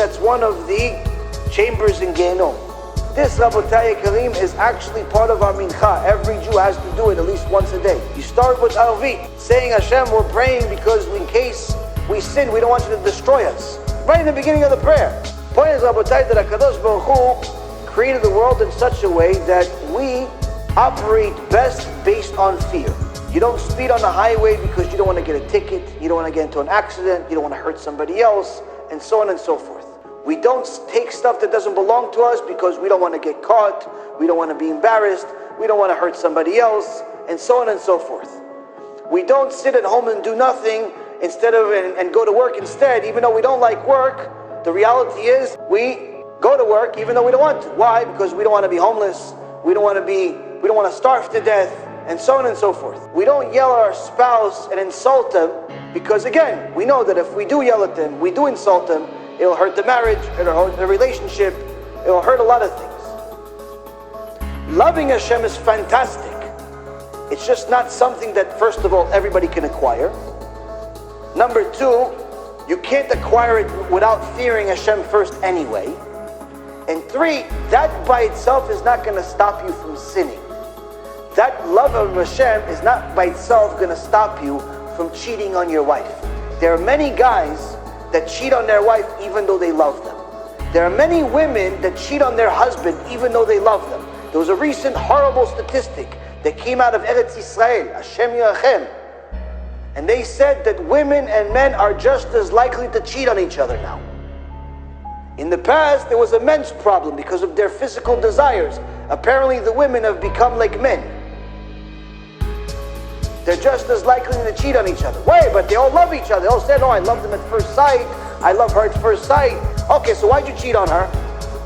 that's one of the chambers in gehinnom. This, Rabotai Karim, is actually part of our mincha. Every Jew has to do it at least once a day. You start with Arvit, saying, Hashem, we're praying because in case we sin, we don't want you to destroy us. Right in the beginning of the prayer. The point is, Rabotai, that HaKadosh Baruch Hu created the world in such a way that we operate best based on fear. You don't speed on the highway because you don't want to get a ticket, you don't want to get into an accident, you don't want to hurt somebody else, and so on and so forth. We don't take stuff that doesn't belong to us because we don't want to get caught, we don't want to be embarrassed, we don't want to hurt somebody else, and so on and so forth. We don't sit at home and do nothing and go to work instead, even though we don't like work. The reality is we go to work even though we don't want to. Why? Because we don't want to be homeless, we don't want to starve to death, and so on and so forth. We don't yell at our spouse and insult them because, again, we know that if we do yell at them, we do insult them, it'll hurt the marriage, it'll hurt the relationship, it'll hurt a lot of things. Loving Hashem is fantastic. It's just not something that, first of all, everybody can acquire. Number two, you can't acquire it without fearing Hashem first anyway. And three, that by itself is not going to stop you from sinning. That love of Hashem is not by itself going to stop you from cheating on your wife. There are many guys that cheat on their wife even though they love them. There are many women that cheat on their husband even though they love them. There was a recent horrible statistic that came out of Eretz Yisrael, Hashem Yirachem, and they said that women and men are just as likely to cheat on each other now. In the past, there was a men's problem because of their physical desires. Apparently, the women have become like men. They're just as likely to cheat on each other. Wait, but they all love each other. They all said, oh, I love them at first sight. I love her at first sight. Okay, so why'd you cheat on her?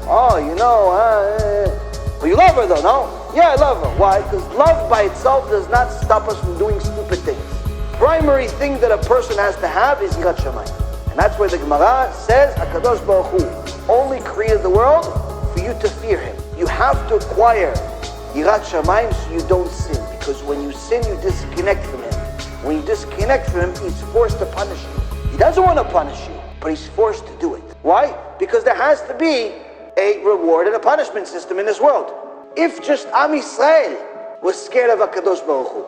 Oh, well, you love her though, no? Yeah, I love her. Why? Because love by itself does not stop us from doing stupid things. Primary thing that a person has to have is Yirat Shamayim. And that's where the Gemara says, HaKadosh Baruch Hu only created the world for you to fear Him. You have to acquire Yirat Shamayim so you don't sin. Because when you sin, you disconnect from Him. When you disconnect from Him, He's forced to punish you. He doesn't want to punish you, but He's forced to do it. Why? Because there has to be a reward and a punishment system in this world. If just Am Yisrael was scared of HaKadosh Baruch Hu,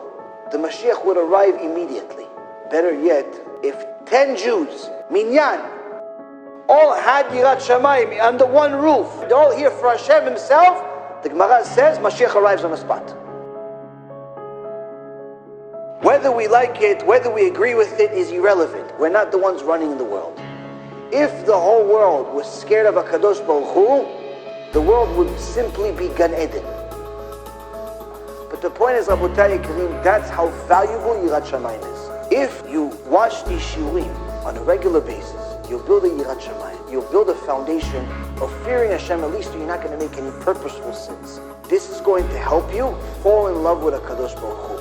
the Mashiach would arrive immediately. Better yet, if 10 Jews, Minyan, all had Yirat Shamayim under one roof, they're all here for Hashem Himself, the Gemara says Mashiach arrives on the spot. Whether we like it, whether we agree with it is irrelevant. We're not the ones running the world. If the whole world was scared of HaKadosh Baruch Hu, the world would simply be Gan Eden. But the point is, Rabotai Karim, that's how valuable Yirat Shamayim is. If you watch these shiurim on a regular basis, you'll build a Yirat Shamayim. You'll build a foundation of fearing Hashem, at least so you're not going to make any purposeful sins. This is going to help you fall in love with HaKadosh Baruch Hu.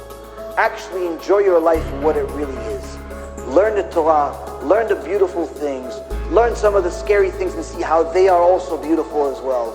Actually enjoy your life for what it really is. Learn the Torah, learn the beautiful things, learn some of the scary things and see how they are also beautiful as well.